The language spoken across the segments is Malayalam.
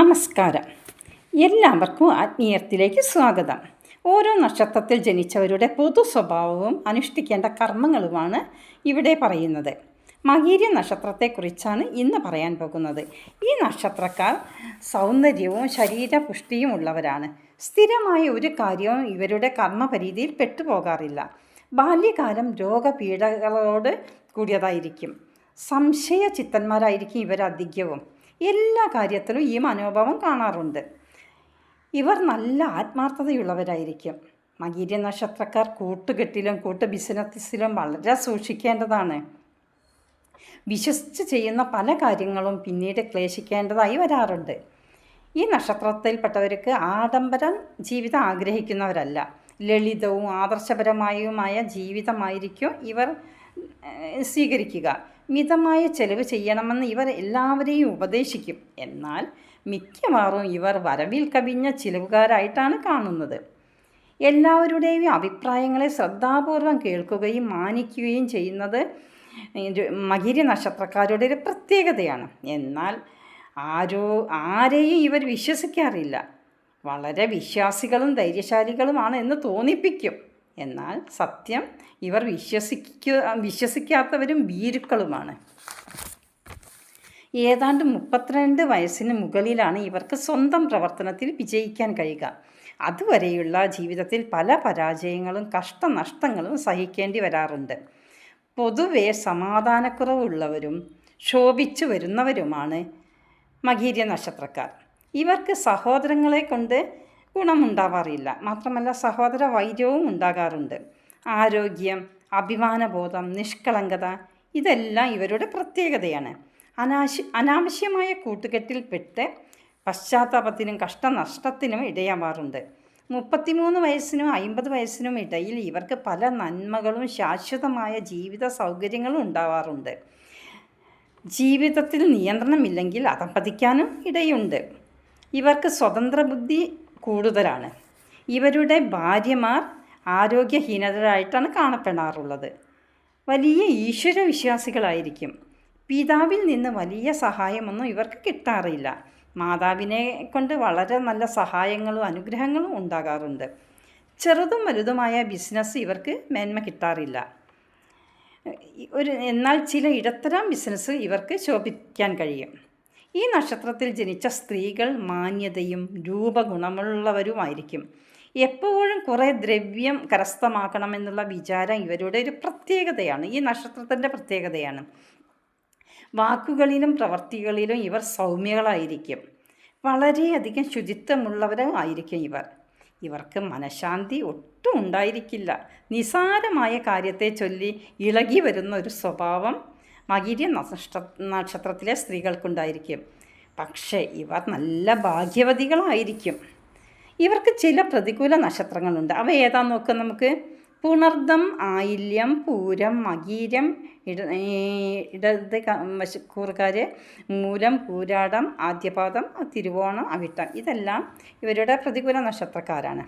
നമസ്കാരം. എല്ലാവർക്കും ആത്മീയത്തിലേക്ക് സ്വാഗതം. ഓരോ നക്ഷത്രത്തിൽ ജനിച്ചവരുടെ പൊതു സ്വഭാവവും അനുഷ്ഠിക്കേണ്ട കർമ്മങ്ങളുമാണ് ഇവിടെ പറയുന്നത്. മകീര നക്ഷത്രത്തെക്കുറിച്ചാണ് ഇന്ന് പറയാൻ പോകുന്നത്. ഈ നക്ഷത്രക്കാർ സൗന്ദര്യവും ശരീരപുഷ്ടിയും ഉള്ളവരാണ്. സ്ഥിരമായ ഒരു കാര്യവും ഇവരുടെ കർമ്മപരിധിയിൽ പെട്ടുപോകാറില്ല. ബാല്യകാലം രോഗപീഠകളോട് കൂടിയതായിരിക്കും. സംശയചിത്തന്മാരായിരിക്കും ഇവരധികവും. എല്ലാ കാര്യത്തിലും ഈ മനോഭാവം കാണാറുണ്ട്. ഇവർ നല്ല ആത്മാർത്ഥതയുള്ളവരായിരിക്കും. മകീര നക്ഷത്രക്കാർ കൂട്ടുകെട്ടിലും ബിസിനസ്സിലും വളരെ സൂക്ഷിക്കേണ്ടതാണ്. വിശ്വസിച്ച് ചെയ്യുന്ന പല കാര്യങ്ങളും പിന്നീട് ക്ലേശിക്കേണ്ടതായി വരാറുണ്ട്. ഈ നക്ഷത്രത്തിൽപ്പെട്ടവർക്ക് ആഡംബരം ജീവിതം ആഗ്രഹിക്കുന്നവരല്ല. ലളിതവും ആദർശപരമായുമായ ജീവിതമായിരിക്കും ഇവർ സ്വീകരിക്കുക. മിതമായ ചെലവ് ചെയ്യണമെന്ന് ഇവർ എല്ലാവരെയും ഉപദേശിക്കും. എന്നാൽ മിക്കവാറും ഇവർ വരവിൽ കവിഞ്ഞ ചിലവുകാരായിട്ടാണ് കാണുന്നത്. എല്ലാവരുടെയും അഭിപ്രായങ്ങളെ ശ്രദ്ധാപൂർവം കേൾക്കുകയും മാനിക്കുകയും ചെയ്യുന്നത് മകീര നക്ഷത്രക്കാരുടെ ഒരു പ്രത്യേകതയാണ്. എന്നാൽ ആരെയും ഇവർ വിശ്വസിക്കാറില്ല. വളരെ വിശ്വാസികളും ധൈര്യശാലികളുമാണ് എന്ന് തോന്നിപ്പിക്കും. എന്നാൽ സത്യം ഇവർ വിശ്വസിക്കാത്തവരും ഭീരുക്കളുമാണ്. ഏതാണ്ട് 32 വയസ്സിന് മുകളിലാണ് ഇവർക്ക് സ്വന്തം പ്രവർത്തനത്തിൽ വിജയിക്കാൻ കഴിയുക. അതുവരെയുള്ള ജീവിതത്തിൽ പല പരാജയങ്ങളും കഷ്ടനഷ്ടങ്ങളും സഹിക്കേണ്ടി വരാറുണ്ട്. പൊതുവെ സമാധാനക്കുറവുള്ളവരും ശോഭിച്ചു വരുന്നവരുമാണ് മകീര നക്ഷത്രക്കാർ. ഇവർക്ക് സഹോദരങ്ങളെ കൊണ്ട് ഗുണമുണ്ടാവാറില്ല. മാത്രമല്ല സഹോദര വൈര്യവും ഉണ്ടാകാറുണ്ട്. ആരോഗ്യം, അഭിമാനബോധം, നിഷ്കളങ്കത ഇതെല്ലാം ഇവരുടെ പ്രത്യേകതയാണ്. അനാവശ്യമായ കൂട്ടുകെട്ടിൽപ്പെട്ട് പശ്ചാത്താപത്തിനും കഷ്ടനഷ്ടത്തിനും ഇടയാവാറുണ്ട്. 33 വയസ്സിനും 50 വയസ്സിനും ഇടയിൽ ഇവർക്ക് പല നന്മകളും ശാശ്വതമായ ജീവിത സൗകര്യങ്ങളും ഉണ്ടാവാറുണ്ട്. ജീവിതത്തിൽ നിയന്ത്രണമില്ലെങ്കിൽ അധപ്പതിക്കാനും ഇടയുണ്ട്. ഇവർക്ക് സ്വതന്ത്ര ബുദ്ധി കൂടുതലാണ്. ഇവരുടെ ഭാര്യമാർ ആരോഗ്യഹീനരായിട്ടാണ് കാണപ്പെടാറുള്ളത്. വലിയ ഈശ്വരവിശ്വാസികളായിരിക്കും. പിതാവിൽ നിന്ന് വലിയ സഹായമൊന്നും ഇവർക്ക് കിട്ടാറില്ല. മാതാവിനെ കൊണ്ട് വളരെ നല്ല സഹായങ്ങളും അനുഗ്രഹങ്ങളും ഉണ്ടാകാറുണ്ട്. ചെറുതും വലുതുമായ ബിസിനസ് ഇവർക്ക് മേന്മ കിട്ടാറില്ല. എന്നാൽ ചില ഇടത്തരം ബിസിനസ് ഇവർക്ക് ശോഭിക്കാൻ കഴിയും. ഈ നക്ഷത്രത്തിൽ ജനിച്ച സ്ത്രീകൾ മാന്യതയും രൂപഗുണമുള്ളവരുമായിരിക്കും. എപ്പോഴും കുറേ ദ്രവ്യം കരസ്ഥമാക്കണമെന്നുള്ള വിചാരം ഇവരുടെ ഒരു പ്രത്യേകതയാണ്. ഈ നക്ഷത്രത്തിൻ്റെ പ്രത്യേകതയാണ്. വാക്കുകളിലും പ്രവൃത്തികളിലും ഇവർ സൗമ്യകളായിരിക്കും. വളരെയധികം ശുചിത്വമുള്ളവരും ആയിരിക്കും ഇവർക്ക് മനഃശാന്തി ഒട്ടും ഉണ്ടായിരിക്കില്ല. നിസാരമായ കാര്യത്തെ ചൊല്ലി ഇളകി വരുന്ന ഒരു സ്വഭാവം മകീര നക്ഷത്രത്തിലെ സ്ത്രീകൾക്കുണ്ടായിരിക്കും. പക്ഷേ ഇവർ നല്ല ഭാഗ്യവതികളായിരിക്കും. ഇവർക്ക് ചില പ്രതികൂല നക്ഷത്രങ്ങളുണ്ട്. അവ ഏതാന്ന് നോക്കാം നമുക്ക്. പുണർദം, ആയില്യം, പൂരം, മകീരം, ഇടത് കൂറുകാർ, മൂലം, പൂരാടം, ആദ്യപാദം, തിരുവോണം, അവിട്ടം ഇതെല്ലാം ഇവരുടെ പ്രതികൂല നക്ഷത്രക്കാരാണ്.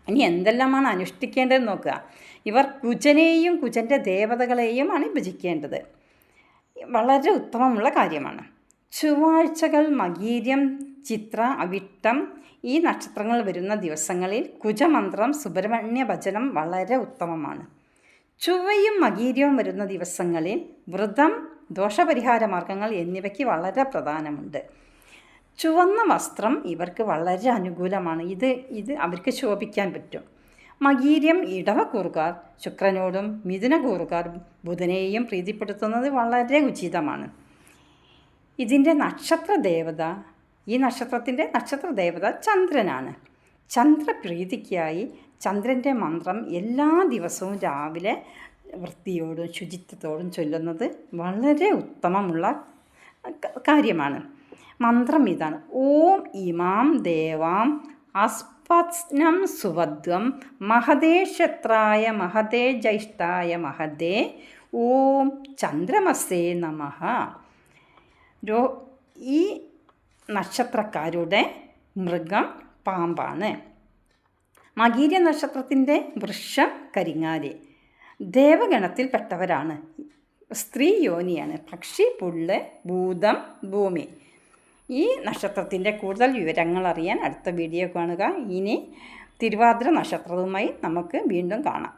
ഇനി എന്തെല്ലാമാണ് അനുഷ്ഠിക്കേണ്ടതെന്ന് നോക്കുക. ഇവർ കുജനെയും കുജൻ്റെ ദേവതകളെയുമാണ് ഭജിക്കേണ്ടത്. വളരെ ഉത്തമമുള്ള കാര്യമാണ്. ചൊവ്വാഴ്ചകൾ, മകീരം, ചിത്ര, അവിട്ടം ഈ നക്ഷത്രങ്ങൾ വരുന്ന ദിവസങ്ങളിൽ കുജമന്ത്രം, സുബ്രഹ്മണ്യ ഭജനം വളരെ ഉത്തമമാണ്. ചൊവ്വയും മകീരവും വരുന്ന ദിവസങ്ങളിൽ വ്രതം, ദോഷപരിഹാര മാർഗങ്ങൾ എന്നിവയ്ക്ക് വളരെ പ്രധാനമുണ്ട്. ചുവന്ന വസ്ത്രം ഇവർക്ക് വളരെ അനുകൂലമാണ്. ഇത് അവർക്ക് ശോഭിക്കാൻ പറ്റും. മകീരം ഇടവക്കൂറുകാർ ശുക്രനോടും മിഥുനക്കൂറുകാർ ബുധനെയും പ്രീതിപ്പെടുത്തുന്നത് വളരെ ഉചിതമാണ്. ഈ നക്ഷത്രത്തിൻ്റെ നക്ഷത്രദേവത ചന്ദ്രനാണ്. ചന്ദ്രപ്രീതിക്കായി ചന്ദ്രൻ്റെ മന്ത്രം എല്ലാ ദിവസവും രാവിലെ വൃത്തിയോടും ശുചിത്വത്തോടും ചൊല്ലുന്നത് വളരെ ഉത്തമമുള്ള കാര്യമാണ്. മന്ത്രം ഇതാണ്: ഓം ഇമാം ദേവാം അസ്പത്നം സുവദ്വം മഹദേ ക്ഷത്രായ മഹദേ ജ്യേഷ്ഠായ മഹദേ ഓം ചന്ദ്രമസേ നമഃ. ഈ നക്ഷത്രക്കാരുടെ മൃഗം പാമ്പാണ്. മകീര നക്ഷത്രത്തിൻ്റെ വൃക്ഷം കരിങ്ങാലി. ദേവഗണത്തിൽപ്പെട്ടവരാണ്. സ്ത്രീ യോനിയാണ്. പക്ഷി, പുല്ല്, ഭൂതം, ഭൂമി. ഈ നക്ഷത്രത്തിൻ്റെ കൂടുതൽ വിവരങ്ങൾ അറിയാൻ അടുത്ത വീഡിയോ കാണുക. ഇനി തിരുവാതിര നക്ഷത്രവുമായി നമുക്ക് വീണ്ടും കാണാം.